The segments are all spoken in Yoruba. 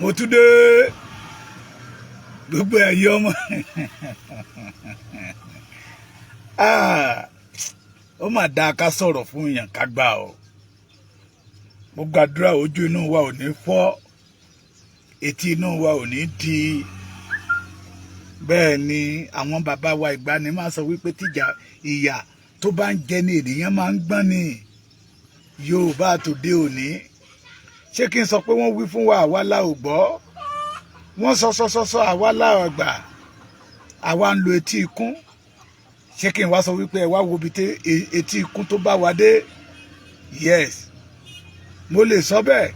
mo tún dé gbogbo ẹ̀yin ọmọ ó mà dáa ká sọ̀rọ̀ fún èèyàn ká gbà ọ́. Mo gbàdúrà ojú inú wa ò ní fọ́, etí inú wa ò ní di. Bẹ́ẹ̀ ni àwọn bàbá wa ìgbàanì máa sọ wípé tíjà ìyà tó bá ń jẹ ní ènìyàn máa ń gbọ́n ni. Yorùbá tòde òní ṣé kí n sọ pé wọ́n wí fún wa àwa la ò gbọ́, wọ́n sọ àwa la ò gbà, àwa ń lo etí ikún. Ṣé kí n wá sọ wípé ẹ wá wo bí etí ikún tó bá wa dé? Yes, mo lè sọ bẹ́ẹ̀,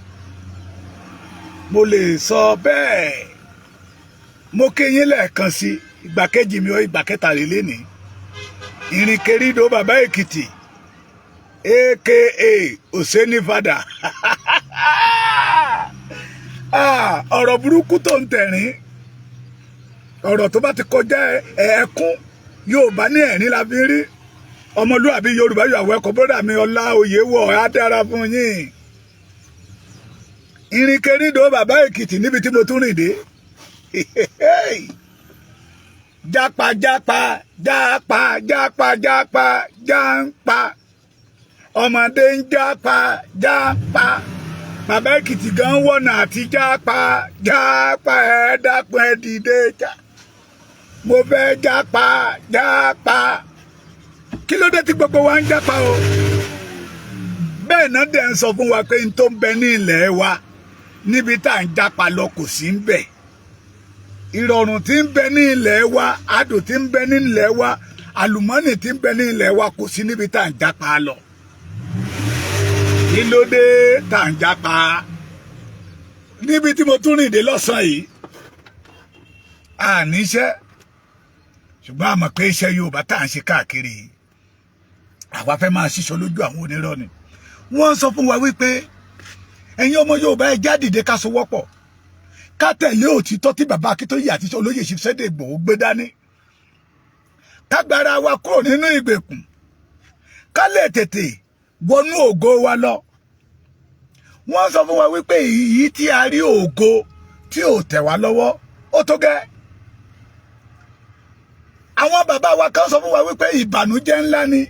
mo lè sọ bẹ́ẹ̀. Mo kí yín lẹ́ẹ̀kan sí ìgbà kejì mi ó ìgbà kẹta rè lénìí. Ìrìnkèrindò bàbá Èkìtì aka Òsénì Fada. Ọ̀rọ̀ burúkú tó ń tẹ̀rín, ọ̀rọ̀ tó bá ti kọjá ẹ̀ẹ̀kún, Yorùbá ní ẹ̀rín la fi rí. Ọmọlúwàbí Yorùbá yóò àwọ̀ ẹ̀kọ́ bọ́dà mi Ọlá Oyèwọ̀ á dára fún yín. Ìrìnkèrindò bàbá Èkìtì níbi tí mo tún rìn dé. Jápa jápa jápa jápa jápa jápa, ọmọdé ń jápa jápa, bàbá Èkìtì gan wọ̀nà àti jápa jápa, ẹ dákun ẹ dìde jà, mo fẹ́ jápa jápa. Kí ló dé tí gbogbo wa ń jápa o? Bẹ́ẹ̀ náà dẹ̀ ń sọ fún wa pé n tó ń bẹ ní ilẹ̀ wa níbi tá à ń jápa lọ kò sí ń bẹ. Ìrọ̀rùn tí ń bẹ ní ilẹ̀ wa, adùn tí ń bẹ ní ilẹ̀ wa, àlùmọ́nì tí ń bẹ ní ilẹ̀ wa kò sí níbi tá à ń jápa lọ. Kí ló dé tá à ń jápa? Níbi tí mo tún rìn dé lọ́sàn-án yìí, a níṣẹ́, ṣùgbọ́n a mọ̀ pé iṣẹ́ Yorùbá tá à ń ṣe káàkiri, àwa fẹ́ máa ṣíṣọ lójú àwọn onírọ́ ni. Wọ́n sọ fún wa wípé ẹ̀yin ọmọ Yorùbá ẹ já dìde ká sowọ́pọ̀, ká tẹ̀lé òtítọ́ tí bàbá Akíntóyè àti olóyè Sunday Igboho gbé dání, ká gbára wa kúrò nínú ìgbèkùn, ká lè tètè wọnú ògo wa lọ. Wọ́n sọ fún wa wípé èyí tí a rí ògo tí ò tẹ̀ wá lọ́wọ́ ó tó gẹ́. Àwọn bàbá wa kan sọ fún wa wípé ìbànújẹ́ ńlá ni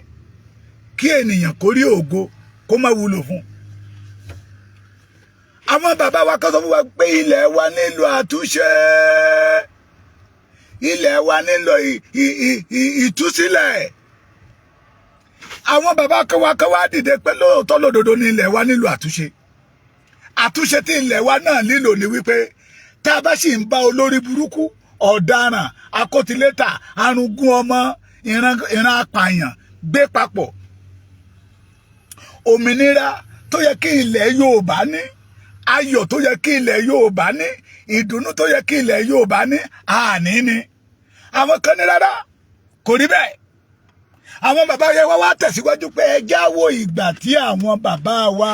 kí ènìyàn kó rí ògo kó má wúlò fún. Àwọn bàbá wa kan sọ fún wa pé ilẹ̀ wa nílò àtúnṣe, ilẹ̀ wa nílò ìtúsílẹ̀. Àwọn bàbá kan wá dìde pé lóòótọ́ lódodo ní ilẹ̀ wa nílò àtúnṣe. Àtúnṣe tí ilẹ̀ wa náà nílò ni wípé tá a bá sì ń bá olórí burúkú, ọ̀daràn, akótilétà, arúgún ọmọ, ìran apààyàn gbé papọ̀, òmìnira tó yẹ kí ilẹ̀ Yorùbá ní, ayọ̀ tó yẹ kí ilẹ̀ Yorùbá ní, ìdùnnú tó yẹ kí ilẹ̀ Yorùbá ní, àní ni. Àwọn kan ní rárá, kò rí bẹ́ẹ̀. Àwọn bàbá yẹn wá tẹ̀síwájú pé ẹ jáwọ́ ìgbà tí àwọn bàbá wa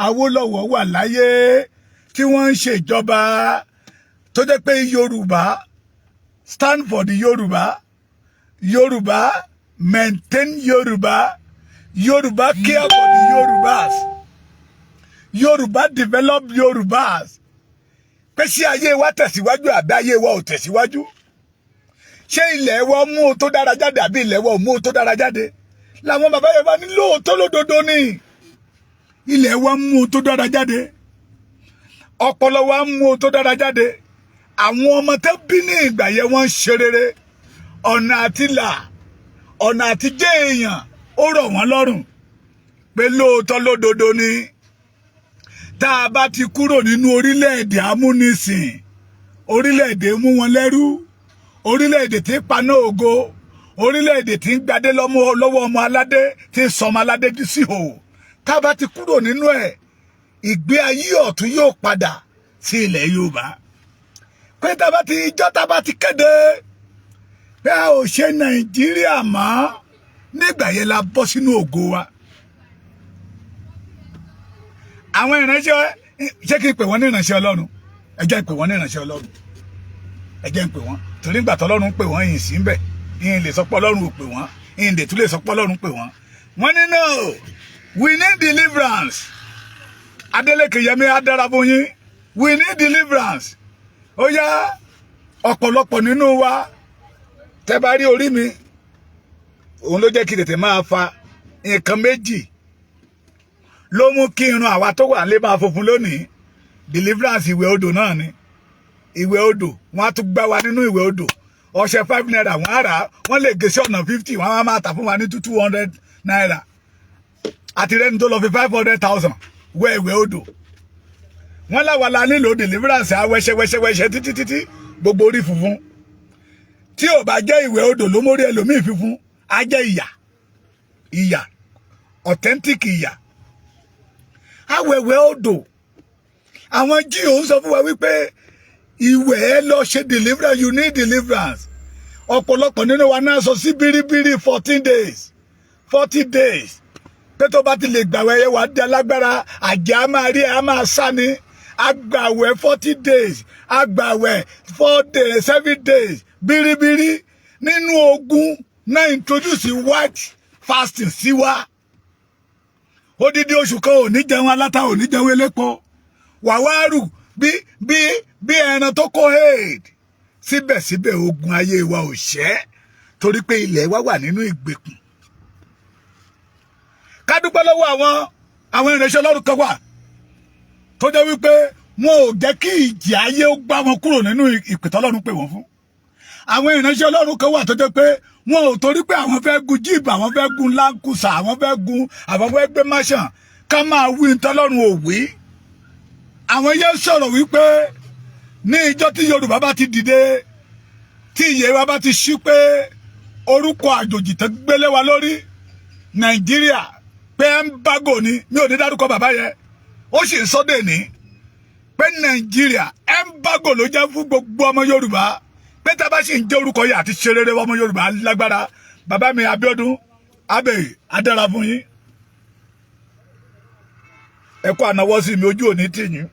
Awólọ́wọ̀ wà láyé tí wọ́n ń ṣèjọba tó jẹ́ pé Yorùbá stand for the Yorùbá, Yorùbá maintain Yorùbá, Yorùbá care for the Yorùbás, Yorùbá develop Yorùbás. Pé ṣé ayé wa tẹ̀síwájú àbí ayé wa ò tẹ̀síwájú? Ṣé ilẹ̀ wa mú o tó dára jáde àbí ilẹ̀ wa ò mú o tó dára jáde? Làwọn bàbá yẹn bá ní lóòótọ́ lódodo ni ilẹ̀ wa mú o tó dára jáde, ọpọlọ wa mú o tó dára jáde, àwọn ọmọ tó bí ní ìgbà yẹn wọ́n ń ṣe rere, ọ̀nà àti là, ọ̀nà àti jẹ́ èèyàn ó rọ̀ wọ́n lọ́rùn. Pé lóòótọ́ lódodo ni tá a bá ti kúrò nínú orílẹ̀-èdè amúnisìn, orílẹ̀-èdè mú wọn lẹ́rú, orílẹ̀-èdè tí ń paná ògo, orílẹ̀-èdè tí ń gbadé lọ́wọ́ ọmọ aládé, tí ń sọmọ aládé sí hò, tá a bá ti kúrò nínú ẹ̀, ìgbé ayé ọ̀tún yóò padà sí ilẹ̀ Yorùbá. Pé tá a bá ti kéde pé a ò ṣe Nàìjíríà mọ́, nígbà yẹn la bọ́ sínú ògo wa. Àwọn ìránṣẹ́, ṣé kí n pè wọ́n ní ìránṣẹ́ Ọlọ́run? Ẹ jẹ́ n pè wọ́n ní ìránṣẹ́ Ọlọ́run, ẹ jẹ́ n pè wọ́n, torí ìgbà tọ́lọ́run pè wọ́n yìí sí ń bẹ̀, ìyìn lè sọ pé Ọlọ́run ò pè wọ́n, ìyìn lè tún lè sọ pé Ọlọ́run pè wọ́n. Wọ́n ní no, we need deliverance. Adeleke Yemi á dára fún yín, we need deliverance. Ó yá ọ̀pọ̀lọpọ̀ nínú wa tẹ́ bá rí orí mi òun ló jẹ́ kí tètè máa fa nǹkan méjì ló mú kí irun àwa tó wà nílé máa funfun lónìí. Deliverance ìwẹ̀ odò náà ni. Ìwẹ̀ odò wọ́n á tún gbá wa nínú ìwẹ̀ odò. Ọṣẹ 5 naira wọ́n á rà wọ́n lè gé sí ọ̀nà 50 wọ́n á máa tà fún wa ní 200 naira. Àti rẹ́ni tó lọ fi 500,000 wẹ̀ ìwẹ̀ odò. Wọ́n láwa la nílò deliverance awẹ́ṣẹ́wẹ́ṣẹ́wẹ́ṣẹ́ títí gbogbo orí funfun. Tí ò bá jẹ́ ìwẹ̀ odò ló mórí ẹlòmíì funfun á jẹ́ ìyà authentic ìyà. Awẹ̀wẹ̀ odò àwọn jíò ń sọ fún wa wípé ìwẹ̀ ẹ lọ ṣe deliverance, you need deliverance. Ọ̀pọ̀lọpọ̀ nínú wa náà sọ sí bíríbírí 14 days 40 days pé tó bá ti lè gbàwẹ̀ yẹ wà á di alágbára àjẹ́ á máa rí ẹ á máa sá ni. Agbàwẹ̀ 40 days agbàwẹ̀ 4 days 7 days bíríbírí nínú ogun náà introduce white fasting sí wa. Odidi oṣù kan ò ní jẹun aláta ò ní jẹun elépo wàwárù bí ẹran tó kó aid. Síbẹ̀síbẹ̀ ogun ayé wa ò ṣẹ́ torí pé ilẹ̀ wa wà nínú ìgbèkùn. Ká dúpẹ́ lọ́wọ́ àwọn ìránṣẹ́ Ọlọ́run kan wà tó jẹ́ wípé wọn ò jẹ́ kí ìjì ayé ó gbá wọn kúrò nínú ìpè t'Ọlọ́run pè wọ́n fún. Àwọn ìránṣẹ́ Ọlọ́run kan wà tó jẹ́ pé wọn ò torí pé àwọn fẹ́ gun jíìpù àwọn fẹ́ gun láńkùsà àwọn fẹ́ gbé máṣàn ká máa wí t'Ọlọ́run ò wí. Àwọn yẹn sọ̀rọ̀ wípé ní ìjọ tí Yorùbá bá ti dìde tí ìyè wa bá ti ṣí pé orúkọ àjòjì tó gbélé wa lórí Nàìjíríà pé embargo ni mi ò ní dárúkọ bàbá yẹn ó sì ń sọdẹ ní pé Nàìjíríà embargo ló jẹ́ fún gbogbo ọmọ Yorùbá pé tá a bá sì ń jẹ́ orúkọ yìí àti ṣe rere ọmọ Yorùbá lágbára. Bàbá mi Abíọ́dún Abbey adára fún yín. Ẹ kó ànáwọ́ sí mi ojú òní tì yín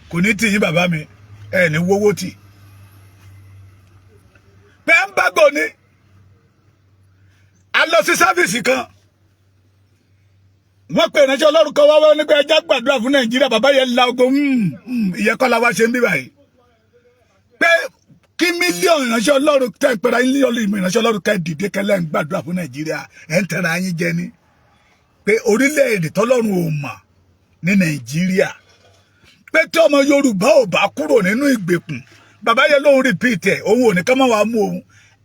kò ní tì yín bàbá mi ẹ ní wówó tì. Pé embargo ni a lọ sí sáfìsì kan wọ́n pè ìránṣẹ́ Ọlọ́run kan wá nípa ẹjá gbàdúrà fún Nàìjíríà. Bàbá yẹn la ogo ìyẹ́kọ́ la wá ṣe ń bí báyìí pé kí mílíọ̀nù ìránṣẹ́ Ọlọ́run tẹ́ ìpẹ́ra mílíọ̀nù ìránṣẹ́ Ọlọ́run kẹ́ dìde kẹ́lẹ́ ń gbàdúrà fún Nàìjíríà ẹ̀ ń tẹ̀ra yín jẹ ni pé orílẹ̀-èdè t'Ọlọ́run ò mọ̀ ní Nàìjíríà pé tí ọmọ Yorùbá ò bá kúrò nínú ìgbèkùn. Bàbá yẹn lóhun repeat ẹ̀ òun ò ní ká má wàá mú òun.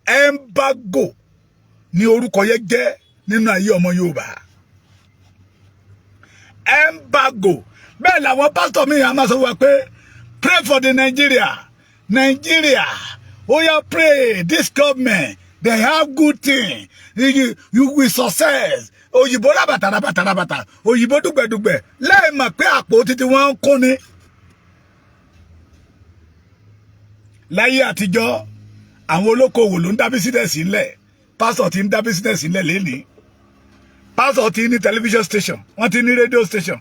Embargo ní orúkọ yẹn jẹ́ nínú ayé ọmọ Yorùbá. Embargo bẹ́ẹ̀ làwọn pásítọ̀ mi yàn máa sọ wá pé pray for the Nigeria oh yeah pray this government they have good thing you will success. Òyìnbó rabata òyìnbó dùgbẹ̀dùgbẹ̀ lẹ́ẹ̀mọ̀ pé àpò títí wọ́n ń kún ni. Láyé àtijọ́ àwọn olókoòwò ló ń dá bísínẹ́sì ńlẹ̀. Pásítọ̀ ti ń dá bísínẹ́sì ńlẹ̀ lénìí. Pásítọ̀ ti ní television station wọ́n ti ní radio station.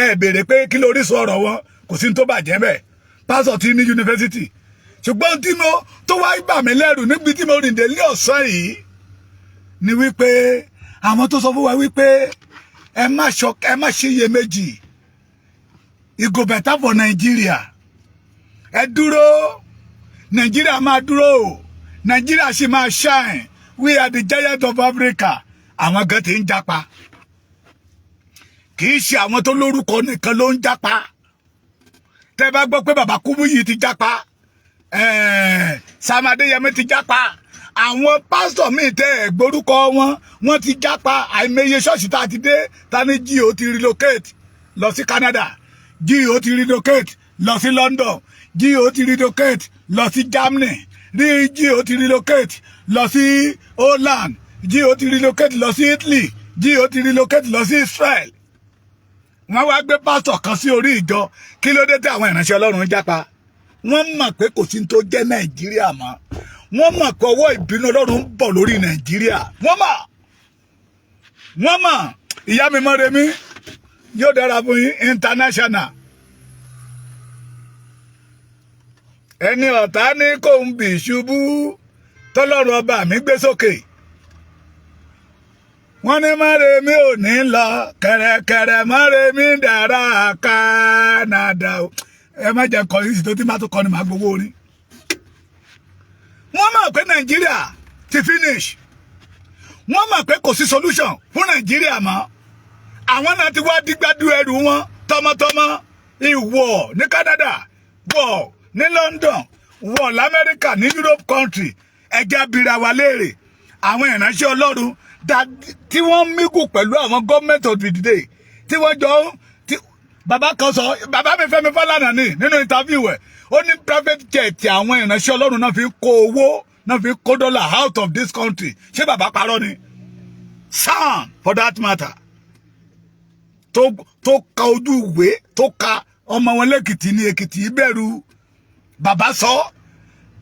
Ẹ béèrè pé kí lórí sọ ọ̀rọ̀ wọn kò sí tó bàjẹ́ bẹ́ẹ̀. Pásítọ̀ ti ní yunifásitì. Ṣùgbọ́n tí mo tó wá gbà mí lẹ́rù níbi tí mo rìn dé ní ọ̀sán yìí ni wípé àwọn tó sọ fún wa wípé ẹ má ṣe iyèméjì it go better for Nigeria. Ẹ dúró Nigeria máa dúró Nigeria sì máa shine. We are the giant of Africa. Àwọn gan ti ń jápa kì í ṣe àwọn tó lórúkọ nìkan ló ń jápa. Tẹ́ bá gbọ́ pé bàbá Kúmúyì ti jápa Sam Adéyẹmí ti jápa àwọn pásítọ̀ míì tẹ́ ẹ̀ gbórúkọ wọ́n ti jápa. Àìmọye ṣọ́ọ̀ṣì tá a ti dé ta ní G.O. ti relocate lọ sí Canada, G.O. ti relocate lọ sí London, G.O. ti relocate lọ sí Germany, G.O. ti relocate lọ sí Holland, G.O. ti relocate lọ sí Italy, G.O. ti relocate lọ sí Israel. Wọ́n wá gbé pásítọ̀ kan sí orí ìjọ. Kí ló dé tí àwọn ìránṣẹ́ Ọlọ́run jápa? Wọ́n mọ̀ pé kò sí tó jẹ́ Nàìjíríà mọ́. Wọ́n mọ̀ pé ọwọ́ ìbínú Ọlọ́run ń bọ̀ lórí Nàìjíríà. Wọ́n mọ̀ ìyá mi Mọ́remí yóò dára fún yín international. Ẹni ọ̀tá ní kò ń bì ṣubú tọ́lọ́run ọba mi gbé sókè. wọ́n ní Mọ́remí ò ní lọ kẹ̀rẹ̀kẹ̀rẹ̀ Mọ́remí dára Canada o. Ẹ má jẹ́ kọ́ yìí tó tí má tó kọ́ ni màá gbowó orin. Wọ́n mọ̀ pé Nàìjíríà ti finish. Wọ́n mọ̀ pé kò sí solution fún Nàìjíríà mọ́. Àwọn náà ti wá dígbádú ẹrù wọn tọmọtọmọ. Ìwọ̀ ní Canada, wọ̀ ní London, wọ̀ l'Amẹ́ríkà, ní Europe country. Ẹjẹ́ abira wa léèrè. Àwọn ìránṣẹ́ Ọlọ́run tí wọ́n mígù pẹ̀lú àwọn gọ́ọ̀mẹ̀ntì òdìdè tí wọ́n jọ bàbá kan sọ, bàbá mi Fẹ́mi Fálànà ní nínú interview ẹ̀, ó ní private jet àwọn ìránṣẹ́ Ọlọ́run náà fi kó owó náà fi kó dọ́là out of this country. Ṣé bàbá parọ́ ni? Sam for that matter tó ka ojú ìwé tó ka ọmọ wọn lẹ́kìtì ní Èkìtì ìbẹ̀rù bàbá sọ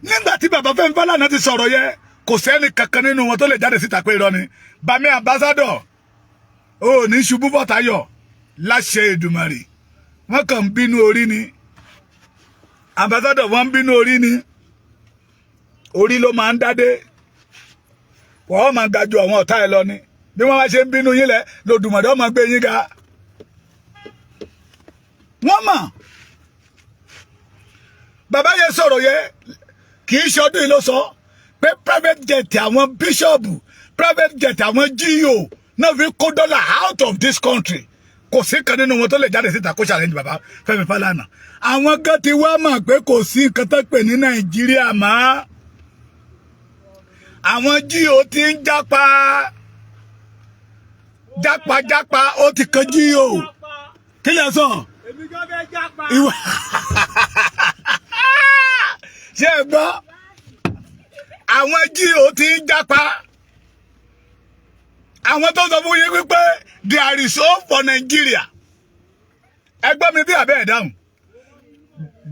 nígbà tí bàbá Fẹ́mi Fálànà ti sọ̀rọ̀ yẹ kò sẹ́ni kankan nínú wọn tó lè jáde síta pé irọ́ ni. Bàmí ambassador ò ní ṣubú bọ́tayọ̀ láṣẹ Èdùmàrè. Wọ́n kàn ń bínú orí ni. Ambassador wọ́n ń bínú orí ni. Orí ló máa ń dádé. Wọ́n máa ga ju àwọn ọ̀tá ẹ lọ ni. Bí wọ́n bá ṣe ń bínú yín lẹ̀ lòdùmọ̀dé ọmọ gbé yín ga. Wọ́n mọ̀. Bàbá yẹn sọ̀rọ̀ yẹ kì í ṣe ọdún yìí ló sọ pé private jet àwọn bíṣọ̀bù private jet àwọn GO náà fi kó dọ́là out of this country. Kò sí kan nínú wọn tó lè jáde síta kó challenge bàbá Fẹ́mi Fálànà. Àwọn gan ti wá mọ̀ pé kò sí nǹkan tó pè ní Nàìjíríà mọ́. Àwọn GO ti ń jápa ó ti kan GO. Kí lè sọ? Èmi gan fẹ́ jápa. Ṣé ẹ gbọ́? Àwọn GO ti ń jápa. Àwọn tó sọ fún yín wípé there is hope for Nigeria. Ẹgbẹ́ mi bí abẹ́ ẹ̀ dáhùn.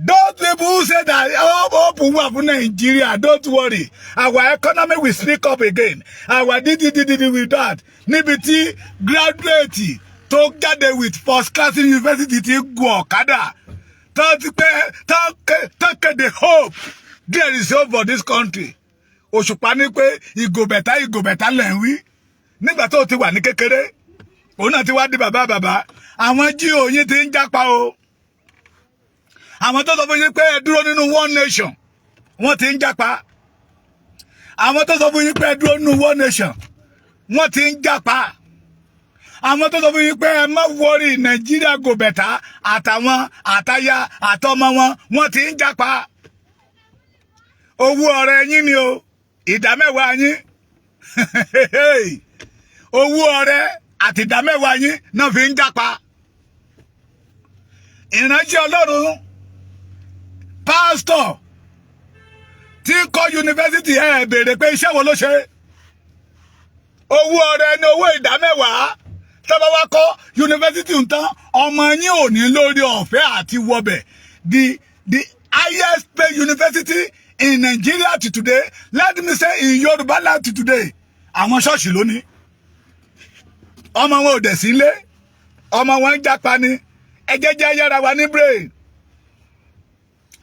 Those people who say that hope wà fún Nigeria, don't worry. Our economy will speak up again. Our with that. Níbi tí graduate tó jáde with first class university ti gun ọ̀kadà. Tó kéde hope. There is hope for this country. Òṣùpá ní pé ìgò bẹ̀tà lẹ̀ ń wí. Nígbà tó ti wà ní kékeré, òun náà ti wá di bàbá. Àwọn GO yín ti ń jápa o. Àwọn tó sọ fún yín pé ẹ dúró nínú one nation, wọ́n ti ń jápa. Àwọn tó sọ fún yín pé ẹ dúró nínú one nation, wọ́n ti ń jápa. Àwọn tó sọ fún yín pé ẹ má wọrí Nàìjíríà go better àtàwọn àtaya àtọmọ wọ́n ti ń jápa. Owó ọrẹ yín ni o, ìdámẹ́wàá yín. Owó ọrẹ àti ìdámẹ́wàá yín náà fi ń jápa. Ìránṣẹ́ Ọlọ́run pásítọ̀ tí kọ́ yunifásitì ẹ̀ béèrè pé iṣẹ́ wo ló ṣe. Owó ọrẹ ní owó ìdámẹ́wàá tọ́ba wá kọ́ yunifásitì ń tán ọmọ yín ò ní lórí ọ̀fẹ́ àti wọbẹ̀. The highest paid university in Nigeria to today, let me say in Yoruba land to today, àwọn ṣọ́ọ̀ṣì lónìí. Ọmọ wọn ò dẹ̀ sí ilé, ọmọ wọn ń jápa ni. Ẹ jẹ́ yára wa ní brain.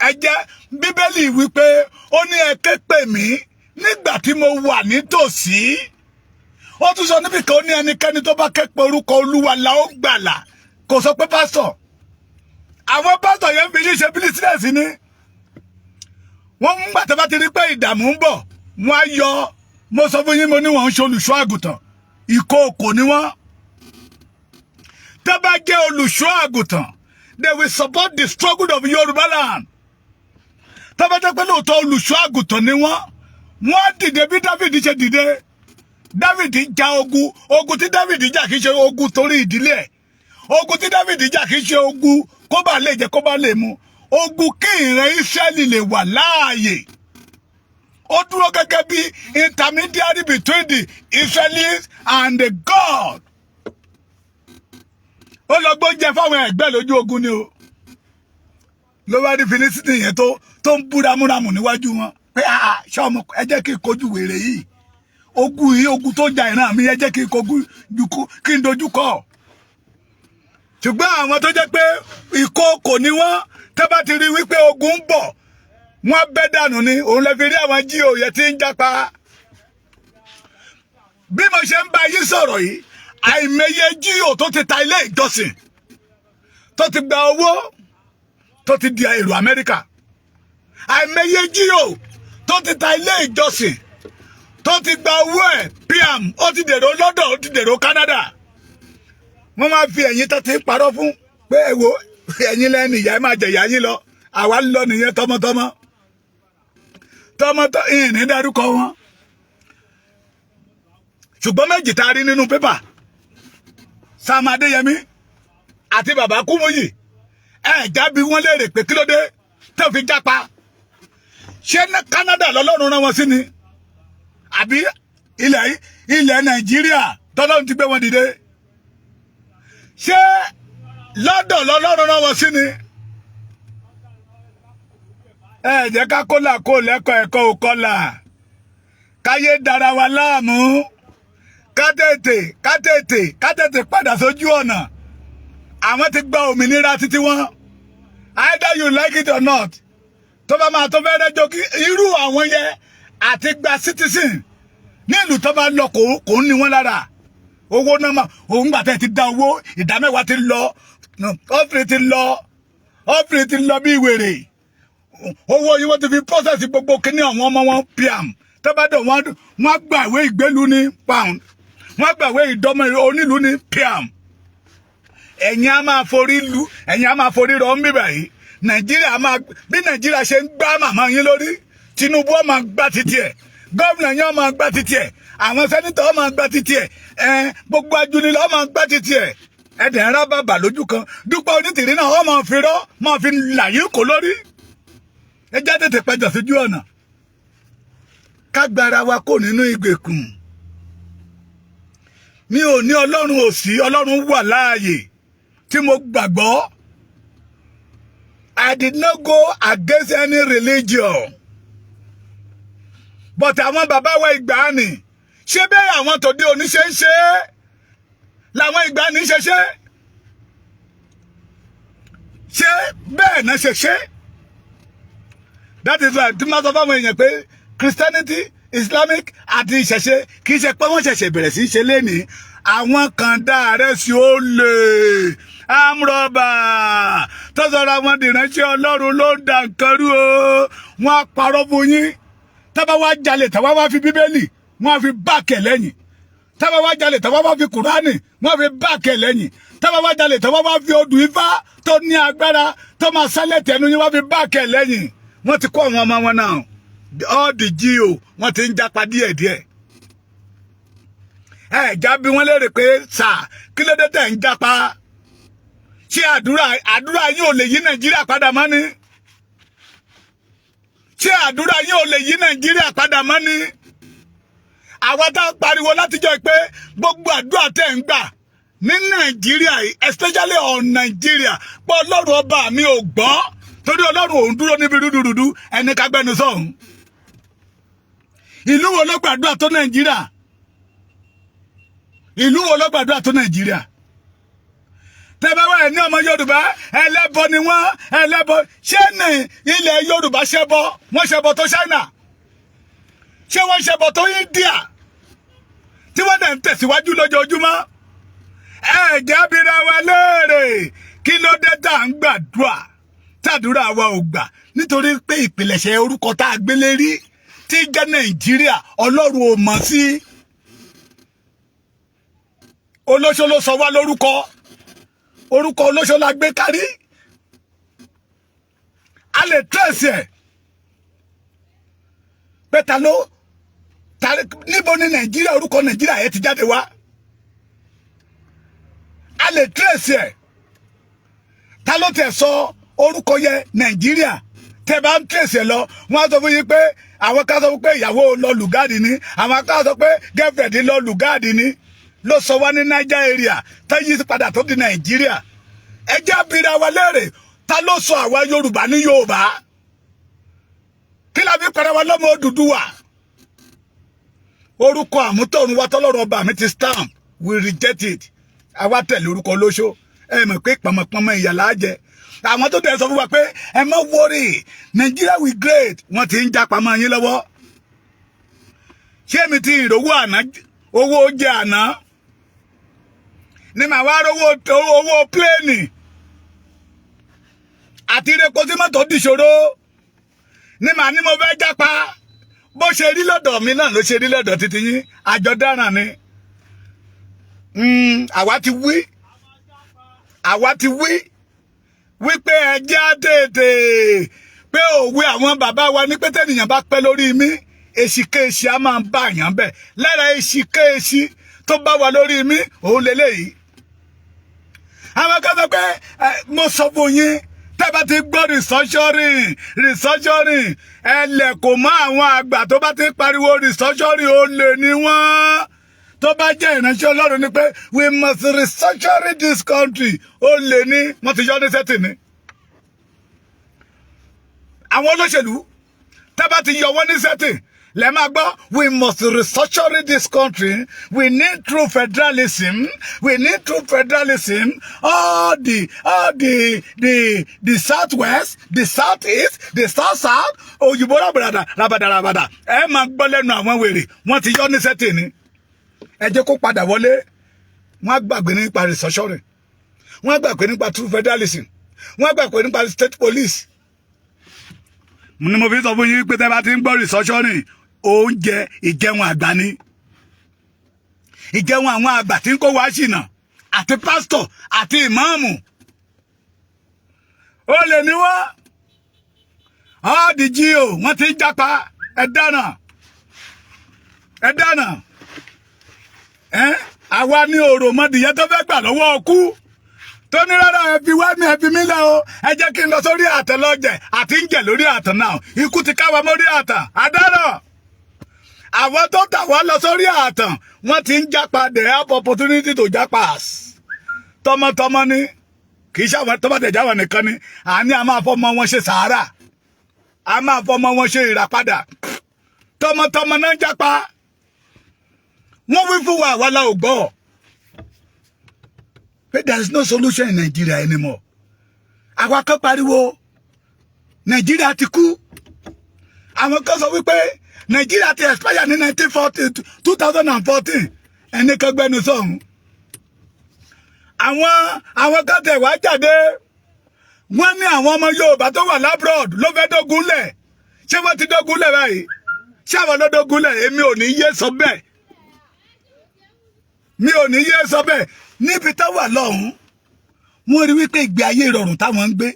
Ẹ jẹ́ Bíbélì wípé ó ní ẹ ké pè mí nígbà tí mo wà nítòsí. Ó tún sọ níbi kan ó ní ẹnikẹ́ni tó bá ké pe orúkọ Olúwa la ó gbàlà. Kò sọ pé pásítọ̀. Àwọn pásítọ̀ yẹn fi ṣe bílísínẹ̀sì ni. Wọ́n ń gbà tó bá ti rí pé ìdààmú ń bọ̀, wọ́n á yọ. Mo sọ fún yín mo ní wọ́n ń ṣe olùṣọ́ àgùntàn. Ìkookò ni wọ́n. Tó bá jẹ́ olùṣọ́ àgùntàn, they will support the struggle of Yoruba land. Tó bá jẹ́ pé lóòótọ́ olùṣọ́ àgùntàn ni wọ́n dìde bí David ṣe dìde. David jà ogun tí David jà kìí ṣe ogun torí ìdílé ẹ̀. Ogun tí David jà kìí ṣe ogun kó bá lè jẹ kó bá lè mu. Ogun kí ìran Israẹli lè wà láàyè. Ó dúró gẹ́gẹ́ bí intermediary between the Israelis and the God. Ó lọ gbóúnjẹ fáwọn ẹgbẹ́ lójú ogun ni o. Ló wá rí Filistin yẹn tó ń bú ramúramù níwájú wọn. Pé ṣọ́ọ̀mù ẹ jẹ́ kí n kojú wèrè yìí. Ogun yìí ogun tó jà ìran mi ẹ jẹ́ kí n kojú kí n dojú kọ. Ṣùgbọ́n àwọn tó jẹ́ pé ìkookò ni wọ́n tẹ́ bá ti rí wípé ogun ń bọ̀. Wọ́n bẹ́ dànù ni òun lè fi rí àwọn GO yẹn tí ń jápa. bí mo ṣe ń bá yín sọ̀rọ̀ yìí àìmọye jíò tó ti ta ilé ìjọsìn tó ti gba owó tó ti di èrò Amẹ́ríkà àìmọye jíò tó ti ta ilé ìjọsìn tó ti gba owó ẹ̀ pm ó ti dèrò London ó ti dèrò Canada wọ́n máa fi ẹ̀yin tó ti parọ́ fún pé èwo ẹ̀yin lẹ́nu ìyá ẹ̀ máa jẹ̀yà yín lọ àwa ń lọ nìyẹn tọmọtọmọ ìyìn ní dárúkọ wọn ṣùgbọ́n méjì tá a rí nínú pépà Sam Adéyẹmí àti bàbá Kúmóyì jábí wọn léèrè pé kí ló dé tó fi jápa ṣé Canada lọ́lọ́run rán wọn sí ni àbí ilẹ̀ Nàìjíríà tọ́lọ́run ti gbé wọn dìde ṣé London lọ́lọ́run rán wọn sí ni jẹ́ ká kó là kó lẹ́kọ̀ọ́ ẹ̀kọ́ òkọlà káyé dára wa láàmú ká tètè padà sójú ọ̀nà àwọn ti gba òmìnira títí wọn either you like it or not tó bá máa tó fẹ́ rẹ́jọ́ kí irú àwọn yẹn àti gba citizen nílùú tó bá lọ kò ń ní wọn lára owó náà mà òun gbà tẹ́ ti dá owó ìdámẹ́wàá ti lọ ọ́fìrì ti lọ bí wèrè owó yìí wọ́n ti fi process gbogbo kíní àwọn ọmọ wọn pm tẹ́bàdàn wọ́n gbà ìwé ìgbélú ní pound wọ́n gbà ìwé ìdọ́mọ onílùú ní pm ẹ̀yin á máa forí rọ ń bíbà yìí Nàìjíríà bí Nàìjíríà ṣe ń gbá màmá yín lórí Tinubu ó máa gbá títí ẹ̀ gómìnà yín ó máa gbá títí ẹ̀ àwọn sẹ́nitọ̀ ó máa gbá títí ẹ̀ gbogbo ajúnilẹ̀ ó máa gbá títí ẹ̀ ẹ̀dẹ̀ ń rá bàbà lójú kan Dúpẹ́ Onítìrí náà ó máa fi làyé kó lórí ẹ já tètè pẹjọ sójú ọ̀nà ká gbára wa kó nínú ìgbèkùn mi ò ní Ọlọ́run ò sí Ọlọ́run wà láàyè tí mo gbàgbọ́ I did not go against any religion but àwọn bàbá wa ìgbàanì ṣé bẹ́ẹ̀ àwọn tòde òní ṣe ń ṣe é làwọn ìgbàanì ṣe ṣe bẹ́ẹ̀ náà ṣe ṣe. That is why tí máa sọ fáwọn èèyàn pé Christianity Islamic àti ìṣẹ̀ṣe kì í ṣe pé wọ́n ṣẹ̀ṣẹ̀ bẹ̀rẹ̀ sí í ṣe lénìí àwọn kan dáàrẹ́ sí ó lè amrọ̀bà tọ́sọ̀rọ̀ àwọn ìránṣẹ́ Ọlọ́run ló ń dà nǹkan rú o wọ́n á parọ́ fún yín tábà wá jalè tábà wá fi Bíbélì wọ́n á fi báàkẹ̀ lẹ́yìn tábà wá jalè tábà wá fi Kùránì wọ́n á fi báàkẹ̀ lẹ́yìn tábà wá jalè tábà wá fi odù Ifá tó ní agbára tó máa sálẹ̀ tẹnu yín wọ́n á fi báàkẹ̀ lẹ́yìn wọ́n ti kọ́ àwọn ọmọ wọn náà all the GO wọ́n ti ń japa díẹ̀díẹ̀ já bí wọ́n lérè pé sà kí ló dé tẹ̀ ń japa ṣé àdúrà yín ò lè yí Nàìjíríà padà mọ́ ni ṣé àdúrà yín ò lè yí Nàìjíríà padà mọ́ ni àwa tá a pariwo látijọ́ pé gbogbo àdúrà tẹ̀ ń gbà ní Nàìjíríà especially on Nàìjíríà pé Ọlọ́run ọba mi ò gbọ́ torí Ọlọ́run òun dúró níbi dúdúdúdú ẹni kágbẹ́nu sọ̀hún ìlú wo ló gbàdúrà tó Nàìjíríà ìlú wo ló gbàdúrà tó Nàìjíríà tẹ́bá wà ní ọmọ Yorùbá ẹlẹ́bọ ni wọ́n ẹlẹ́bọ ṣé ní ilẹ̀ Yorùbá ṣẹbọ wọ́n ṣẹbọ tó China ṣé wọ́n ṣẹbọ tó India tí wọ́n dẹ̀ ń tẹ̀síwájú lójoojúmọ́ ẹ̀jẹ̀ abira wa léèrè kí ló dé tá à ń gbàdúrà tàdúrà wa ò gbà nítorí pé ìpìlẹ̀ṣẹ̀ orúkọ tá a gbélé rí tí jẹ́ Nàìjíríà Ọlọ́run ò mọ̀ sí olóṣó ló sọ wá lórúkọ orúkọ olóṣó la gbé kárí a lè tẹ̀sí ẹ̀ pé níbo ni Nàìjíríà orúkọ Nàìjíríà yẹn ti jáde wá a lè tẹ̀sí ẹ̀ ta ló tẹ̀ sọ orúkọ yẹn Nàìjíríà tẹ́ bá ń tẹ̀sí ẹ̀ lọ wọ́n á sọ fún yín pé àwọn ká sọ pé ìyàwó lọ lùgáàdì ni àwọn ká sọ pé gẹ́fẹ̀dì lọ lùgáàdì ni ló sọ wá ní Niger area tá yí padà tó di Nàìjíríà ẹ jẹ́ abira wa léèrè ta ló sọ àwa Yorùbá ní Yorùbá kí la fi padà wá lọ́mọ Odùduwà orúkọ àmútọ̀run wa tọ́lọ́run ọba mi ti stamp we reject it àwa tẹ̀lé orúkọ olóṣó ẹ mọ̀ pé pọ̀mọ̀pọ̀mọ̀ ìyàlá jẹ àwọn tó tẹ̀ sọ fún wa pé ẹ má worry Nigeria we great wọ́n ti ń já pamọ́ yín lọ́wọ́ ṣé mi ti ìrówó àná owó oúnjẹ àná ni màá wá owó pléènì àti reko tí mọ́tò dìṣòro ni màá ní mo fẹ́ jápa bó ṣe rí lọ́dọ̀ mi náà ló ṣe rí lọ́dọ̀ títí yín àjọ dáràn ni àwa ti wí wípé ẹjẹ́ á tètè pé òwe àwọn bàbá wa ní pé tẹ́nìyàn bá pẹ́ lórí mi èsìkéèsì á máa bá àyàn bẹ̀ lára èsìkéèsì tó bá wa lórí mi òun lélẹ́yìí àwọn kan sọ pé mo sọ fún yín tẹ́ bá ti gbọ́ restructuring ẹlẹ́kùn mọ́ àwọn àgbà tó bá ti pariwo restructuring ó lè ní wọ́n tó bá jẹ́ ìránṣẹ́ Ọlọ́run ni pé we must restructure this country ó lè ní wọ́n ti yọ ní sẹ́tì ni àwọn olóṣèlú tẹ́ bá ti yọ wọ́n ní sẹ́tì lẹ́ máa gbọ́ we must restructure this country we need true federalism all the southwest the southeast the south òyìnbó rabada ẹ máa gbọ́ lẹ́nu àwọn wèrè wọ́n ti yọ ní sẹ́tì ni ẹ jẹ́ kó padà wọlé wọ́n gbàgbé nípa restructuring wọ́n gbàgbé nípa true federalism wọ́n gbàgbé nípa state police ni mo fi sọ fún yín pé tẹ́ bá ti ń gbọ́ restructuring oúnjẹ ìjẹun àgbà ni ìjẹun àwọn àgbà tí ń kó wá ṣìnà àti pásítọ̀ àti ìmáàmù ó lè ní wọ́n ọ́ọ̀dì jí o wọ́n ti ń jápa ẹ dáná àwa ní òròmọdìyẹ tó fẹ́ gbà lọ́wọ́ ọkú tó ní rárá ẹ fi wá mi ẹ fi mí lẹ o ẹ jẹ́ kí n lọ sórí àtàn lọ́jẹ àti ń jẹ lórí àtàn náà ikú ti ká wa mórí àtàn àdáràn àwọn tó tà wá lọ sórí àtàn wọ́n ti ń jápa they have opportunity to japas tọmọtọmọ ni kì í ṣàwọn tó bá tẹ̀ jáwọn nìkan ni àní a máa fọmọ wọn ṣe sàárà a máa fọmọ wọn ṣe ìràpadà tọmọtọmọ náà jápa wọ́n wí fún wa àwa la ò gbọ́ there is no solution in Nigeria anymore àwa kan pariwo Nigeria ti kú àwọn kan sọ wípé Nigeria ti expire ní 2014 ẹni kan gbẹnu sọ̀hún àwọn kan tẹ̀ wá jáde wọ́n ní àwọn ọmọ Yorùbá tó wà labroad ló fẹ́ dógúnlẹ̀ ṣé wọ́n ti dógúnlẹ̀ báyìí ṣé àwọn ló dógúnlẹ̀ èmi ò ní yé sọ bẹ́ẹ̀ mi ò ní yé sọ bẹ́ẹ̀ níbi tó wà lọ́hùn wọ́n rí wípé ìgbé ayé ìrọ̀rùn táwọn ń gbé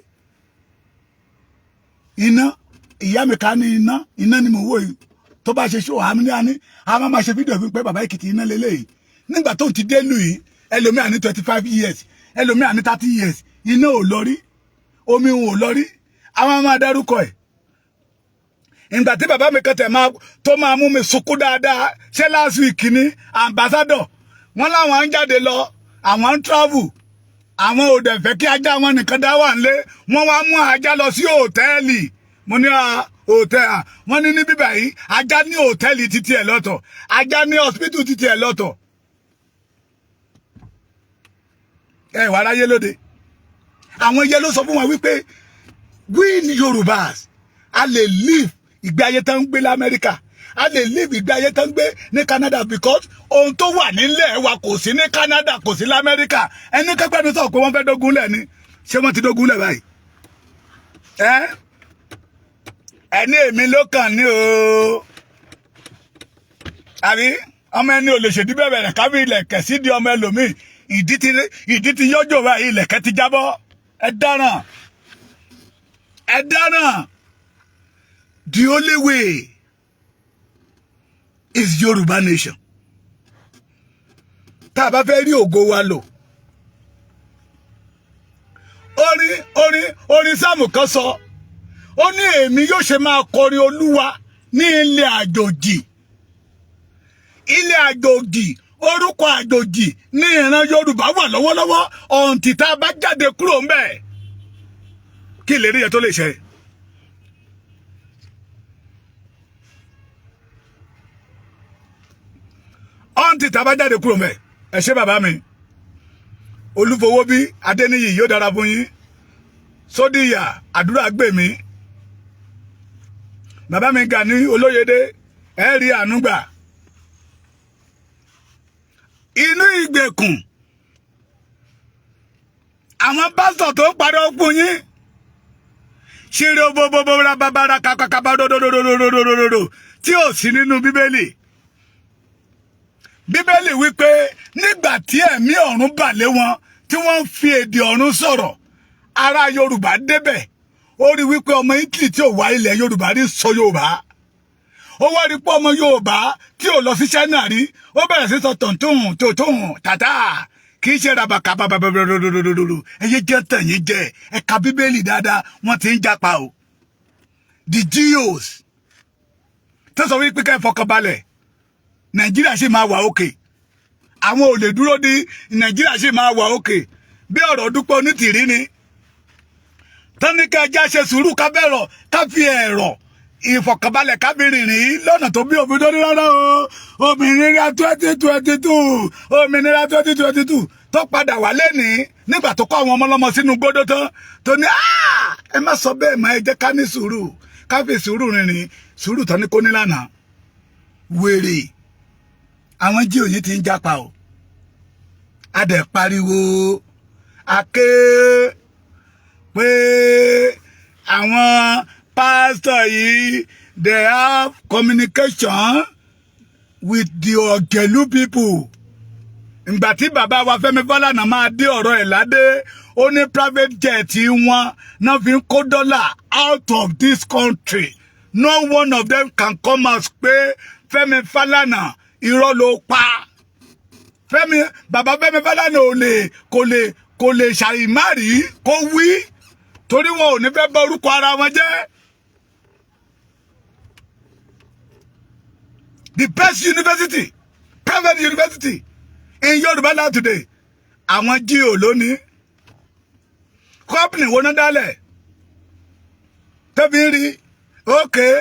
iná ìyá mi ká ní iná ni mo wò yìí tó bá ṣe ṣó àmì ní a máa ṣe fídíò wípé bàbá Èkìtì iná lélẹ́yìí nígbà tó ti dé lù yìí ẹlòmíà ní 25 years ẹlòmíà ní 30 years iná ò lọ rí omi ò lọ rí àwọn máa dárúkọ ẹ̀ ìgbà tí bàbá mi kẹtẹ̀ tó máa mú mi sunkún dáadáa ṣé last week ní ambassador wọ́n láwọn ń jáde lọ àwọn ń travel àwọn ò dẹ̀ fẹ́ kí ajá wọn nìkan dá wà nílé wọ́n wá mú ajá lọ sí hòtẹ́ẹ̀lì mo ní hòtẹ́ẹ̀lì wọ́n ní bíbá yìí ajá ní hòtẹ́ẹ̀lì títí ẹ̀ lọ́tọ̀ ajá ní hospital títí ẹ̀ lọ́tọ̀ ẹ wà láyé lóde àwọn iye ló sọ fún wọn wípé we ní Yorùbás a lè live ìgbé ayé tó ń gbé l'Amẹ́ríkà a lè live ìgbé ayé tó ń gbé ní Canada because ohun tó wà nílẹ̀ wa kò sí ní Canada kò sí l'Amẹ́ríkà ẹni kẹ́kẹ́ ní sọ pé wọ́n fẹ́ dógúnlẹ̀ ni ṣé wọ́n ti dógúnlẹ̀ báyìí ẹni èmi ló kàn ní o àbí ọmọ ẹni ò lè ṣèdí bẹ̀rẹ̀ rẹ̀ kábí ilẹ̀kẹ̀ sí di ọmọ ẹlòmíì ìdí ti yọjọ báyìí ilẹ̀kẹ̀ ti jábọ́ ẹ dáràn the only way is Yorùbá nation tá a bá fẹ́ rí ògo wa lò orin sáàmù kan sọ ó ní èmi yóò ṣe máa kọrin Olúwa ní ilẹ̀ àjòjì orúkọ àjòjì ní ìran Yorùbá wà lọ́wọ́lọ́wọ́ ọ̀ǹtì tá a bá jáde kúrò ń bẹ̀ kí ìlérí yẹn tó lè ṣe. ọ̀ǹtì tá a bá jáde kúrò ń bẹ̀ ẹ ṣé bàbá mi Olúfowóbí Adéníyì yóò dára fún yín Sódìyà àdúrà gbè mí bàbá mi Gani Olóyèdé ẹ rí àánú gbà inú ìgbèkùn àwọn pásítọ̀ tó padà fún yín ṣeré bóbóbó rababara kàkàkàbà dòdòdòdòdòdòdòdò tí ò sí nínú bíbélì. Bíbélì wípé nígbà tí ẹ̀mí ọ̀run bà lé wọn tí wọ́n ń fi èdè ọ̀run sọ̀rọ̀ ará Yorùbá débẹ̀ ó rí wípé ọmọ Italy tí ò wá ilẹ̀ Yorùbá rí sọ Yorùbá ó wá rí pé ọmọ Yorùbá tí ò lọ sí China rí ó bẹ̀rẹ̀ sí sọ tọ̀ntún tòtún tàtà kì í ṣe rabaka bàbàbàbàbàbàbàbàbà ẹyẹ jẹ́ tẹ̀yìn jẹ́ ẹ̀ka Bíbélì dáadáa wọ́n ti ń japa o. The Jews tó sọ wípé ká ẹ fọkànbalẹ̀ Nàìjíríà sì máa wà òkè àwọn ò lè dúró di Nàìjíríà sì máa wà òkè bí ọ̀rọ̀ Dúpẹ́ Onítìrí ni tọ́níkà ẹja ṣe sùúrù ká bẹ̀rọ̀ ká fi ẹ̀rọ ìfọ̀kànbalẹ̀ ká fi rìnrìn lọ́nà tó bí òfin tó ní rárá o òmìnira 2022 òmìnira 2022 tó padà wà lẹ́nìí nígbà tó kọ́ àwọn ọmọ ọlọ́mọ sínú gbódó tán tó ní ẹ má sọ bẹ́ẹ̀ mọ́ ẹ jẹ́ ká ní sùúrù ká fi sùúrù rìnrìn sùúrù tán ní kó ní lánàá wèrè àwọn jí òyìn ti ń jápa o a dẹ̀ pariwo aké pé àwọn pásítọ̀ yìí they have communication with the Ọ̀jẹ̀lú people. Ìgbà tí bàbá wa Fẹ́mi Fálànà máa dé ọ̀rọ̀ ẹ̀ ládé ó ní private jet wọn náà fi ń kó dọ́là out of this country. No one of them can come out pé Fẹ́mi Fálànà irọ́ ló pa. Bàbá Fẹ́mi Fálànà kò lè ṣàìmárì kó wí torí wọn ò ní fẹ́ bà orúkọ ara wọn jẹ́. The best university, private university in Yoruba land today, àwọn jíò lónìí. Company wo ná dálẹ̀? Tẹ́bí rí, okay.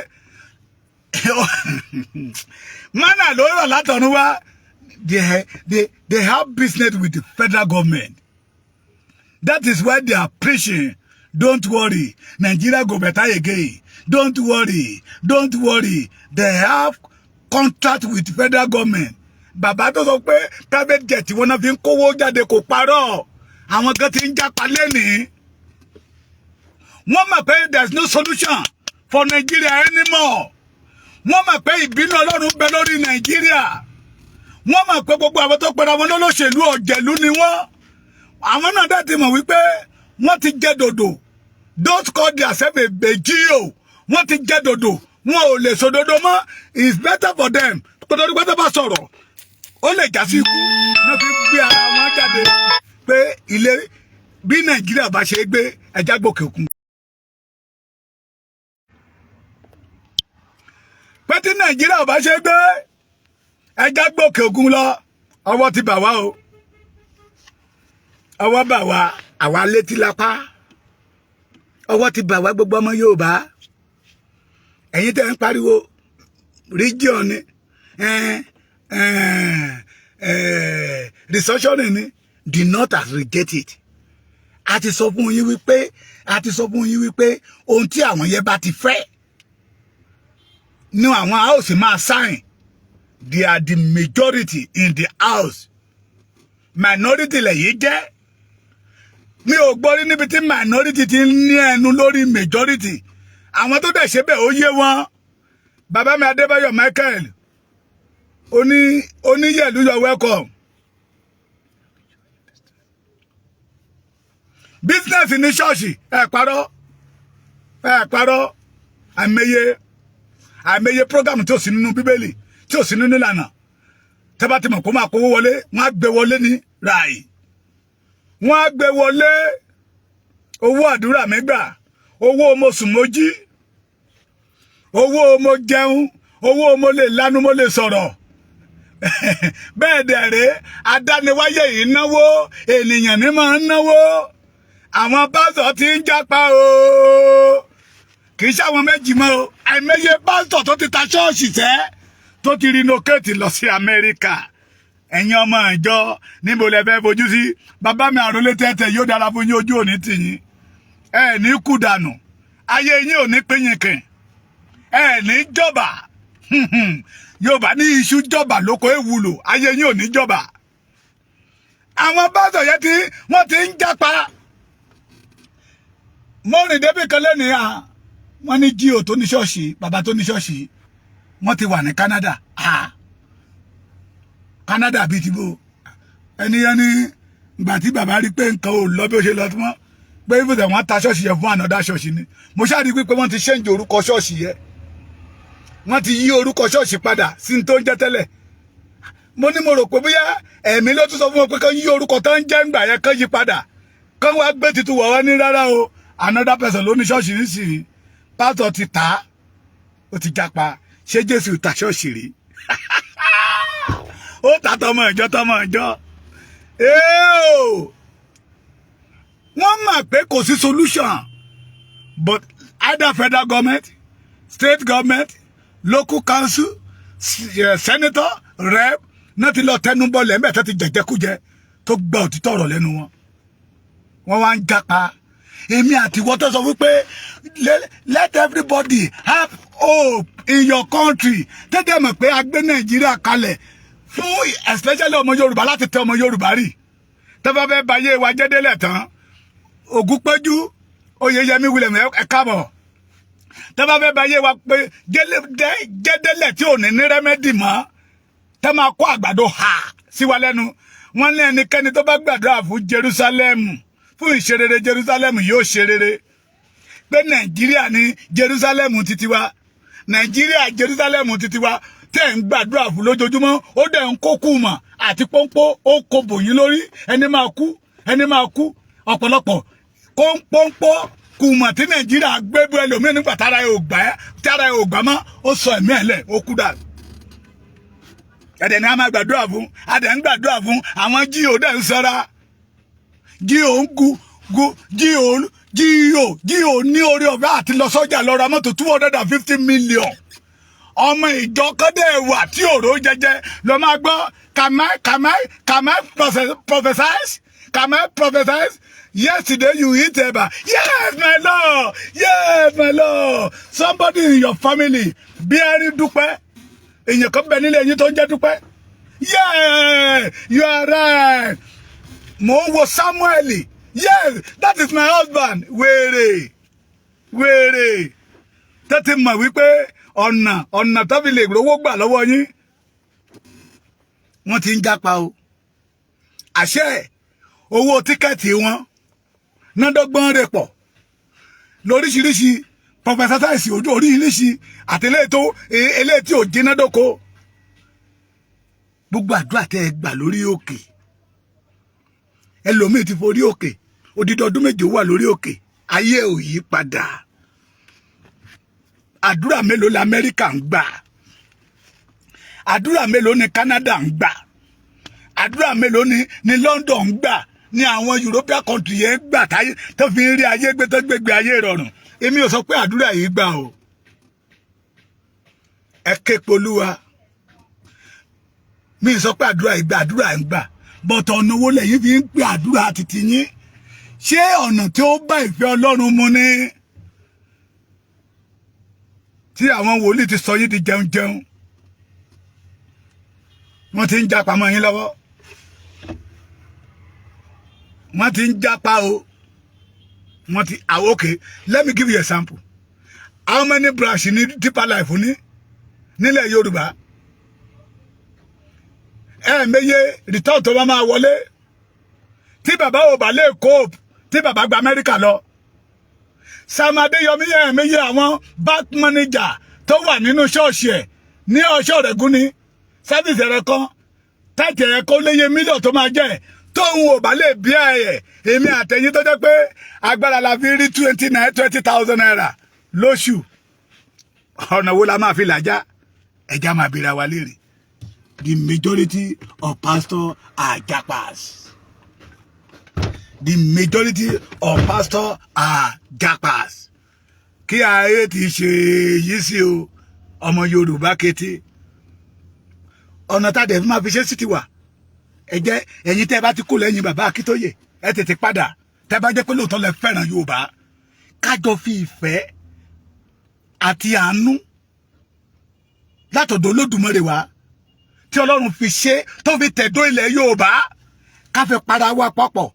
Mánà ló rọ̀ látọ̀run wá. They have business with the federal government. That is why they are preaching. Don't worry, Nigeria go better again. Don't worry, don't worry. They have contract with federal government. Bàbá tó sọ pé private jet wọn náà fi ń kówó jáde kò parọ́. Àwọn kan ti ń jápa lẹ́nìí. Wọ́n mọ̀ pé there's no solution for Nigeria anymore. Wọ́n mọ̀ pé ìbínú Ọlọ́run bẹ lórí Nigeria. Wọ́n mọ̀ pé gbogbo àwọn tó pera wọn lólóṣèlú ọ̀jẹ̀lú ni wọ́n. Àwọn náà dẹ̀ ti mọ̀ wípé wọ́n ti jẹ́ dòdò. Don't call themselves a BGO. Wọ́n ti jẹ́ dòdò. Wọn ò lè sòdodo mọ́. It's better for them. Kótóri pé tó bá sọ̀rọ̀ ó lè já sí ikú náà fi gbé ara wọn jáde pé ilé bí Nàìjíríà bá ṣe gbé ẹja gbòkè òkun. Pé tí Nàìjíríà bá ṣe gbé ẹja gbòkè òkun lọ ọwọ́ ti bà wá o. Ọwọ́ bà wá àwa létí lápá. Ọwọ́ ti bà wá gbogbo ọmọ Yorùbá. Ẹ̀yin tẹ́ ń pariwo region ni restructuring ni the north has rejected. A ti sọ fún yín wípé ohun tí àwọn yẹn bá ti fẹ́ ní àwọn house máa sign. They are the majority in the house. Minority lẹ̀yìn jẹ́. Mi ò gbọ́ rí níbi tí minority ti ní ẹnu lórí majority. Àwọn tó dẹ̀ ṣe bẹ́ẹ̀ ó yé wọn. Bàbá mi Adébáyọ̀ Michael oníyẹ̀lú you're welcome. Business ní ṣọ́ọ̀ṣì ẹ parọ́ àìmọye program tí ò sí nínú Bíbélì tí ò sí nínú ìlànà tẹ́ bá ti mọ̀ kó máa kówó wọlé wọ́n á gbé wọlé ní ràì wọ́n á gbé wọlé owó àdúrà mi gbà owó mo sùn mo jí owó mo jẹun owó mo lè lanu mo lè sọ̀rọ̀ bẹ́ẹ̀ dẹ̀rẹ́ adániwáyé yìí náwó ènìyàn ní máa ń náwó àwọn pásítọ̀ ti ń jápa o kì í ṣàwọn méjì mọ́ o àìmọye pásítọ̀ tó ti ta ṣọ́ọ̀ṣì tẹ́ tó ti relocate lọ sí Amẹ́ríkà ẹ̀yin ọmọ ìjọ níbo lẹ fẹ́ fojú sí bàbá mi àròlé tẹ́tẹ́ yóò dára fún yín ojú òní tìyín ẹ ní kú dànù ayé yín ò ní pínyìnkìn ẹ ní jọba Yorùbá ní iṣu jọba lóko ewúlò ayé yín ò ní jọba àwọn pásítọ̀ yẹn tí wọ́n ti ń jápa. Mo rìn débi kan lẹ́nìí wọ́n ní G.O tó ní ṣọ́ọ̀ṣì bàbá tó ní ṣọ́ọ̀ṣì wọ́n ti wà ní Canada. Canada bíi ti bò ẹni yẹn ní ìgbà tí bàbá rí pé nǹkan ò lọ bí ó ṣe lọ tí wọ́n pé ibùdó wọn ta ṣọ́ọ̀ṣì yẹn fún ànádà ṣọ́ọ̀ṣì ni. Mo ṣáà rí pé wọ́n ti ṣẹ́ǹjì orúkọ ṣọ́ọ̀ṣì yẹn wọ́n ti yí orúkọ ṣọ́ọ̀ṣì padà sí ní tó ń jẹ́ tẹ́lẹ̀. Mo ní mo rò pé bóyá ẹ̀mí ló tún sọ fún wọn pé kán yí orúkọ tó ń jẹ́ ńgbà yẹn kán yí padà kán wá gbé titun wọ̀ wọ́n ní rárá o another person ló ní ṣọ́ọ̀ṣì nísìnyí pásítọ̀ ti tà á ó ti jápa ṣé Jésù ta ṣọ́ọ̀ṣì rí ó ta tọmọ ìjọ wọ́n mọ̀ pé kò sí solution but either federal government state government local council senator rep náà ti lọ tẹnubọ lẹ́mẹ̀ẹ́ ti jẹjẹkújẹ tó gba òtítọ́ ọ̀rọ̀ lẹ́nu wọn wá ń jápa. Èmi àti wọ́n tó sọ wípé let everybody have hope in your country tẹ́tẹ́ mọ̀ pé a gbé Nàìjíríà kalẹ̀ fún especially ọmọ Yorùbá láti tẹ ọmọ Yorùbá rí tẹ́fẹ́ fẹ́ báyé wa jẹ́dẹ́lẹ̀ tán Ògúnpẹ́jú Oyèyẹmí William ẹ káàbọ̀ tẹ́fẹ́ fẹ́ báyé wa pé jẹ́dẹ́lẹ̀ tí ò ní rẹ́mẹ́dì mọ́ tẹ́ máa kó àgbàdo ha sí wa lẹ́nu wọ́n ní ẹnikẹ́ni tó bá gbàdúrà fún Jerusalem fún ìṣerere Jerusalem yóò ṣerere pé Nàìjíríà ní Jerusalem títí wa Nàìjíríà Jerusalem títí wa tẹ́ ń gbàdúrà fún lójoojúmọ́ ó dẹ̀ ń kó kùmọ̀ àti pọ́npọ́ ó kó bòyín lórí ẹni máa kú ọ̀pọ̀lọpọ̀ kó ń pọ́npọ́ kùmọ̀ tí Nàìjíríà gbé bú ẹlòmíín nígbà tára ẹ̀ ò gbà mọ́ ó sọ ẹ̀mí ẹ̀ lẹ̀ ó kú dà ẹ̀dẹ̀ ni a máa gbàdúrà fún adẹ̀ ń gbàdúrà fún àwọn G.O dẹ̀ ń sọ́ra G.O ní orí ọ̀fẹ́ àti lọ sọ́jà lọ ra mọ́tò 250 million ọmọ ìjọ kọ́dẹ̀ wà tí òró jẹjẹ lọ máa gbọ́ can I prophesize yesterday you eat eba yes my lord somebody in your family bí ẹrí Dúpẹ́ èèyàn kan bẹ nílé yín tó ń jẹ́ Dúpẹ́ yeah you are right mo ń wo Samuel yes that is my husband wèrè tẹ́tí mọ̀ wípé ọ̀nà tó fi lè rówó gbà lọ́wọ́ yín wọ́n ti ń jápa o àṣẹ owó tíkẹ́ẹ̀tì wọn nádọ́gbọ́n rẹ̀ pọ̀ lóríṣiríṣi pọfẹsátáìsì ojú oríṣiríṣi àti eléyìí tí ò jiná dóko gbogbo àdúrà tẹ́ ẹ gbà lórí òkè ẹlòmíì ti forí òkè odidi ọdún méje wà lórí òkè ayé ò yí padà àdúrà mélòó la Amẹ́ríkà ń gbà àdúrà mélòó ni Canada ń gbà àdúrà mélòó ni London ń gbà ni àwọn European country yẹn gbà táyé tó fi ń rí ayé gbé tó gbégbé ayé rọrùn èmi ò sọ pé àdúrà yìí gbà o ẹ ké polúwa mi sọ pé àdúrà yìí gbà àdúrà ń gbà bọ̀tọ̀ ọ̀nà owó lẹ́yìn fi ń pè àdúrà títí yín ṣé ọ̀nà tí ó bá ìfẹ́ Ọlọ́run mu ni tí àwọn wòlíì ti sọ yín di jẹun wọ́n ti ń jápa mọ́ yín lọ́wọ́ wọ́n ti ń jápa o wọ́n ti okay let me give you an example how many branch ní Deeper Life ní nílẹ̀ Yorùbá meye return tó máa wọlé tí bàbá ò bá lè cope tí bàbá gba Amẹ́ríkà lọ Sam Adéyọmí meye àwọn back manager tó wà nínú ṣọ́ọ̀ṣì ẹ̀ ní ọ̀ṣọ́ Ọ̀rẹ́gún ní service ẹ̀rẹ̀ kan tẹ́tì ẹ̀ kó léye mílíọ̀nù tó máa jẹ́ tóun ò bá lè bí ẹ̀ èmi àtẹ̀yìn tó jẹ́ pé agbára la fi rí 20,000 naira lóṣù ọ̀nà wo la máa fi làjá ẹja máa bèèrè wa léèrè. The majority of pastors are jackpass. The majority of pastors are jackpass. Kí ayé ti ṣe yìí sí o ọmọ Yorùbá kété ọ̀nà tá a dẹ̀ fi máa fi ṣe sí ti wà ẹ jẹ́ ẹ̀yin tẹ́ bá ti kú lẹ́yìn bàbá Akíntóyè ẹ tètè padà tẹ́ bá jẹ́ pé lóòótọ́ lẹ fẹ́ràn Yorùbá kájọ fi ìfẹ́ àti àánú látọ̀dọ̀ Olódùmarè wá tí Ọlọ́run fi ṣe tó fi tẹ̀dó ilẹ̀ Yorùbá ká fẹ́ para wa papọ̀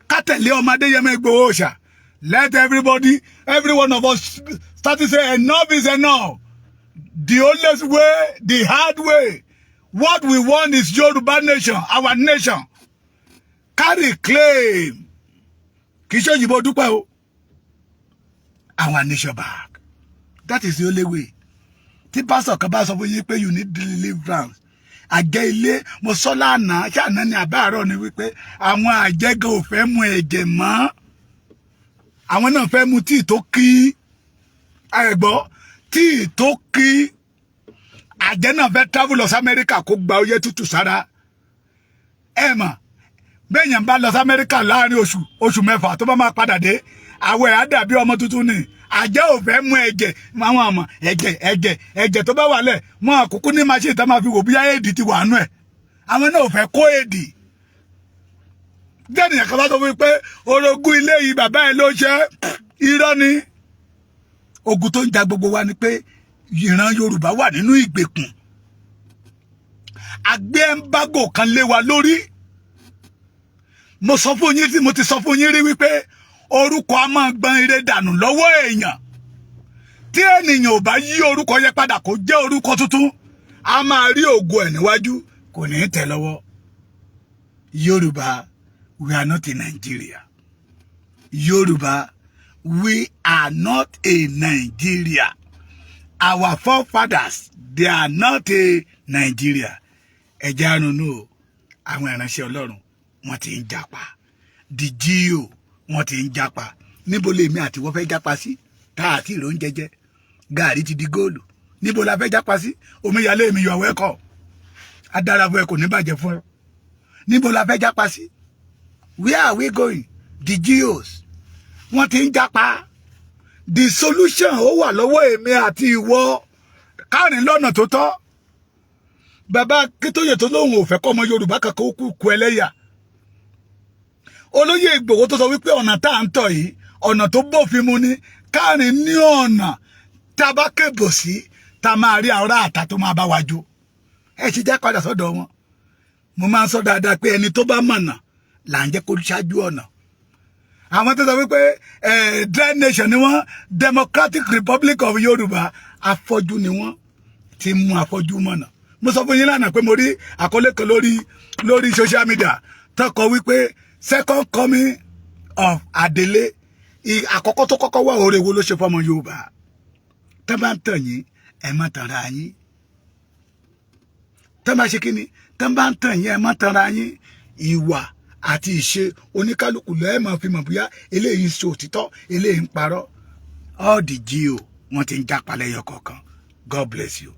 ká tẹ̀lé ọmọ Adéyẹmọ Ìgbòho Òòṣà. Let every one of us start to say enough is enough. The only way, the hard way. What we want is Yoruba nation, our nation. Carry claim. Kì í ṣe òyìnbó dúpẹ́ o. Our nation back. That is the only way. Tí pastor kan bá sọ fún yín pé you need deliverance. Àjẹ́ ilé mo sọ lánàá ṣáná ní àbáàrọ̀ ni wípé àwọn àjẹ́gàn ò fẹ́ mu ẹ̀jẹ̀ mọ́. Àwọn náà fẹ́ mu tíì tó kí. Àgbọ̀ tíì tó kí. Àjẹ́ náà fẹ́ travel lọ sí Amẹ́ríkà kó gba oyè tútù sára. Ẹ mọ̀ bẹ́ẹ̀yàn bá lọ sí Amẹ́ríkà láàrin oṣù mẹ́fà tó bá máa padà dé àwẹ̀ á dàbí ọmọ tuntun ni. Àjẹ́ ò fẹ́ mú ẹ̀jẹ̀ àwọn ọmọ ẹ̀jẹ̀ tó bá wà lẹ̀ mọ́ àkókò ní machine tá máa fi wò bóyá èdè ti wà nú ẹ̀. Àwọn náà ò fẹ́ kó èdè. Dẹ́nìyàn kan bá sọ fún mi pé orogún ilé yìí bàbá ẹ̀ ló ṣe irọ́ ni. Ogun tó ń ja gbogbo wa ni pé ìran Yorùbá wà nínú ìgbèkùn. Àgbẹ̀ ẹ̀ńbágò kan lé wa lórí. Mo ti sọ fún yín rí wípé orúkọ a máa gbọn ire dànù lọ́wọ́ èèyàn. Tí ènìyàn ò bá yí orúkọ yẹn padà kó jẹ́ orúkọ tuntun, a máa rí ògo ẹ̀ níwájú kò ní tẹ̀ lọ́wọ́. Yorùbá, we are not in Nigeria. Yorùbá, we are not in Nigeria. Our forefathers, they are not a Nigeria. Ẹ jẹ́ á ronú o, àwọn ìránṣẹ́ Ọlọ́run wọ́n ti ń japa. The GO wọ́n ti ń japa. Níbo lèmi àti wọ́n fẹ́ japa sí? Tá àti ìrò ń jẹjẹ. Gàrí ti di góòlù. Níbo la fẹ́ japa sí? Omíyalé mi yọ wẹ́kọ̀. Adára fún ẹ kò ní bàjẹ́ fún ẹ. Níbo la fẹ́ japa sí? Where are we going? The GOs wọ́n ti ń japa. The solution ó wà lọ́wọ́ èmi àti ìwọ. Káàrin lọ́nà tó tọ́. Bàbá Akíntóyè tó lóhùn ò fẹ́ kọ́ ọmọ Yorùbá kankan ó kú ẹlẹ́yà. Olóyè Ìgbòho tó sọ wípé ọ̀nà tá à ń tọ̀ yìí ọ̀nà tó bófin mu ni. Káàrin ní ọ̀nà tá a bá kébò sí tá a máa rí ará àta tó máa bá wa jó. Ẹ ṣe jẹ́ padà sọ́dọ̀ wọn. Mo máa ń sọ dáadáa pé ẹni tó bá mọ̀nà là ń jẹ́ kó ṣáájú ọ̀nà. Àwọn tó sọ wípé dry nation ni wọ́n, Democratic Republic of Yorùbá, afọ́jú ni wọ́n ti mú afọ́jú mọ̀nà. Mo sọ fún yín lánàá pé mo rí àkọlé kan lórí social media tó kọ wípé second coming of Adele. Àkọ́kọ́ tó kọ́kọ́ wà oore wo ló ṣe fọ́mọ Yorùbá. Tẹ́ bá ń tàn yín ẹ má tanra yín. Tẹ́ bá ṣe kíni tẹ́ bá ń tàn yín ẹ má tanra yín. Ìwà àti ìṣe oníkálukú lẹ́ẹ̀ máa fi mọ̀ bóyá eléyìí ń ṣe òtítọ́ eléyìí ń parọ́. All the GO wọ́n ti ń jápa lẹ́yọ kọ̀ọ̀kan. God bless you.